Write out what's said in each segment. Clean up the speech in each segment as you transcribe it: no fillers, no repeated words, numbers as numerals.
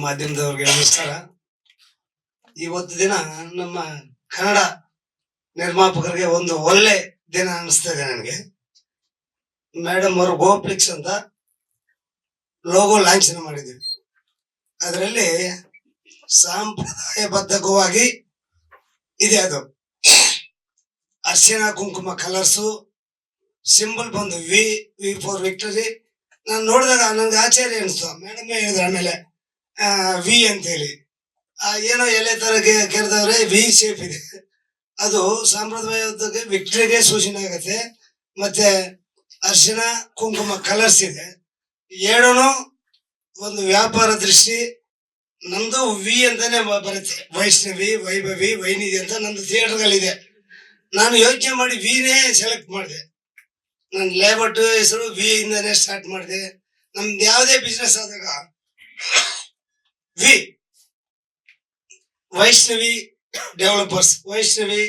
ಮಾಧ್ಯಮದವ್ರಿಗೆ ನಮಸ್ಕಾರ. ಇವತ್ತು ದಿನ ನಮ್ಮ ಕನ್ನಡ ನಿರ್ಮಾಪಕರಿಗೆ ಒಂದು ಒಳ್ಳೆ ದಿನ ಅನಿಸ್ತಾ ಇದೆ ನನಗೆ. ಮೇಡಮ್ ಅವರು ಗೋಪ್ಲಿಕ್ಸ್ ಅಂತ ಲೋಗೋ ಲಾಂಛನ ಮಾಡಿದ್ದೀವಿ. ಅದರಲ್ಲಿ ಸಾಂಪ್ರದಾಯಬದ್ಧವಾಗಿ ಇದೆ. ಅದು ಅರ್ಶಿನ ಕುಂಕುಮ ಕಲರ್ಸು, ಸಿಂಬಲ್ ಬಂದು ವಿ ಫಾರ್ ವಿಕ್ಟರಿ. ನಾನು ನೋಡಿದಾಗ ನನಗೆ ಆಶ್ಚರ್ಯ ಅನಿಸ್ತು. ಮೇಡಮ್ ಹೇಳಿದ್ರು ಆಮೇಲೆ ವಿ ಅಂತೇಳಿ, ಏನೋ ಎಲೆ ತರ ಕೆರೆದವ್ರೆ ವಿ ಶೇಪ್ ಇದೆ. ಅದು ಸಾಂಪ್ರದಾಯಕ್ಕೆ ವಿಕ್ಟರಿಗೆ ಸೂಚನೆ ಆಗುತ್ತೆ. ಮತ್ತೆ ಅರ್ಶಿನ ಕುಂಕುಮ ಕಲರ್ಸ್ ಇದೆ. ಎರಡೂ ಒಂದು ವ್ಯಾಪಾರ ದೃಷ್ಟಿ. ನಮ್ದು ವಿ ಅಂತಾನೆ ಬರುತ್ತೆ, ವೈಷ್ಣವಿ, ವೈಭವಿ, ವೈನಿಧಿ ಅಂತ ನಮ್ದು ಥಿಯೇಟರ್ಗಳಿದೆ. ನಾನು ಯೋಚನೆ ಮಾಡಿ ವಿನೇ ಸೆಲೆಕ್ಟ್ ಮಾಡಿದೆ. ನನ್ನ ಲೇಬರ್ಟ್ ಹೆಸರು ವಿ ಇಂದಾನೆ ಸ್ಟಾರ್ಟ್ ಮಾಡಿದೆ. ನಮ್ದು ಯಾವುದೇ ಬಿಸ್ನೆಸ್ ಆದಾಗ V, Vaishnavi developers, Vaishnavi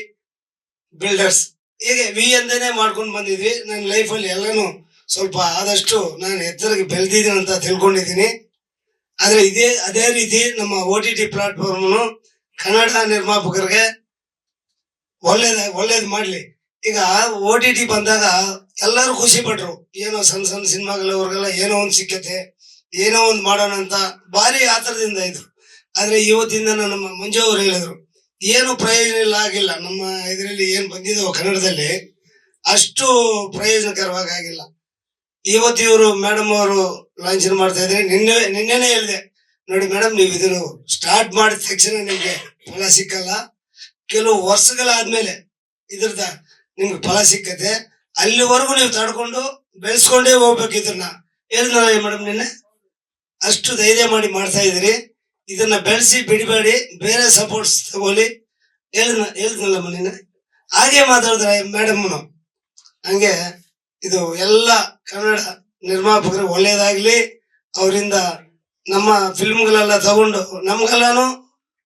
builders, ಹೀಗೆ ವಿ ಅಂತಾನೆ ಮಾಡ್ಕೊಂಡು ಬಂದಿದ್ವಿ. ನನ್ನ ಲೈಫಲ್ಲಿ ಎಲ್ಲಾನು ಸ್ವಲ್ಪ ಆದಷ್ಟು ನಾನು ಎತ್ತರಕ್ಕೆ ಬೆಳೆದಿದ್ದೀನಿ ಅಂತ ತಿಳ್ಕೊಂಡಿದ್ದೀನಿ. ಆದ್ರೆ ಅದೇ ರೀತಿ ನಮ್ಮ OTT ಪ್ಲಾಟ್ಫಾರ್ಮ್ನು ಕನ್ನಡ ನಿರ್ಮಾಪಕರಿಗೆ ಒಳ್ಳೇದು ಮಾಡ್ಲಿ. ಈಗ OTT ಬಂದಾಗ ಎಲ್ಲರೂ ಖುಷಿ ಪಟ್ರು. ಏನೋ ಸಣ್ಣ ಸಣ್ಣ ಸಿನಿಮಾಗಳವ್ರಿಗೆಲ್ಲ ಏನೋ ಒಂದು ಸಿಕ್ಕತೆ, ಏನೋ ಒಂದು ಮಾಡೋಣ ಅಂತ ಭಾರಿ ಆತರದಿಂದ ಇದ್ರು. ಆದ್ರೆ ಇವತ್ತಿಂದ ನಮ್ಮ ಮಂಜು ಅವರು ಹೇಳಿದ್ರು, ಏನು ಪ್ರಯೋಜನ ಇಲ್ಲ ಆಗಿಲ್ಲ. ನಮ್ಮ ಇದರಲ್ಲಿ ಏನ್ ಬಂದಿದೋ ಕನ್ನಡದಲ್ಲಿ ಅಷ್ಟು ಪ್ರಯೋಜನಕರವಾಗಿ ಆಗಿಲ್ಲ. ಇವತ್ತು ಇವರು ಮೇಡಮ್ ಅವರು ಲಾಂಛನ ಮಾಡ್ತಾ ಇದ್ರೆ ನಿನ್ನೆನೆ ಹೇಳಿದೆ, ನೋಡಿ ಮೇಡಮ್, ನೀವು ಇದನ್ನು ಸ್ಟಾರ್ಟ್ ಮಾಡಿದ ತಕ್ಷಣ ನಿಮ್ಗೆ ಫಲ ಸಿಕ್ಕಲ್ಲ. ಕೆಲವು ವರ್ಷಗಳಾದ್ಮೇಲೆ ಇದ್ರದ ನಿಮ್ಗೆ ಫಲ ಸಿಕ್ಕತೆ. ಅಲ್ಲಿವರೆಗೂ ನೀವು ತಡ್ಕೊಂಡು ಬೆಳೆಸ್ಕೊಂಡೇ ಹೋಗ್ಬೇಕು. ಇದನ್ನ ಹೇಳಿದ್ನಲ್ಲ ಮೇಡಮ್ ನಿನ್ನೆ, ಅಷ್ಟು ಧೈರ್ಯ ಮಾಡಿ ಮಾಡ್ತಾ ಇದ್ರಿ. ಇದನ್ನ ಬೆಳೆಸಿ ಬಿಡಬೇಡಿ, ಬೇರೆ ಸಪೋರ್ಟ್ಸ್ ತಗೊಳ್ಳಿ. ಹೇಳಿದ್ನಲ್ಲಮ್ಮ ನಿನ್ನೆ, ಹಾಗೆ ಮಾತಾಡಿದ್ರೆ ಮೇಡಮ್ನು. ಹಂಗೆ ಇದು ಎಲ್ಲ ಕನ್ನಡ ನಿರ್ಮಾಪಕರು ಒಳ್ಳೇದಾಗ್ಲಿ. ಅವರಿಂದ ನಮ್ಮ ಫಿಲ್ಮ್ಗಳೆಲ್ಲ ತಗೊಂಡು ನಮ್ಗೆಲ್ಲಾನು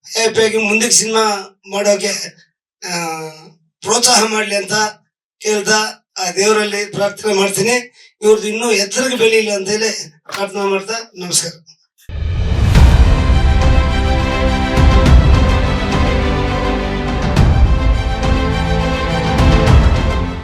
ಹ್ಯಾಪಿಯಾಗಿ ಮುಂದಕ್ಕೆ ಸಿನಿಮಾ ಮಾಡೋಕೆ ಪ್ರೋತ್ಸಾಹ ಮಾಡ್ಲಿ ಅಂತ ಕೇಳ್ತಾ ಆ ದೇವರಲ್ಲಿ ಪ್ರಾರ್ಥನೆ ಮಾಡ್ತೀನಿ. ಇವ್ರದ್ದು ಇನ್ನೂ ಎತ್ತರಕ್ಕೆ ಬೆಳೀಲಿ ಅಂತ ಹೇಳಿ ಪ್ರಾರ್ಥನೆ ಮಾಡ್ತಾ ನಮಸ್ಕಾರ.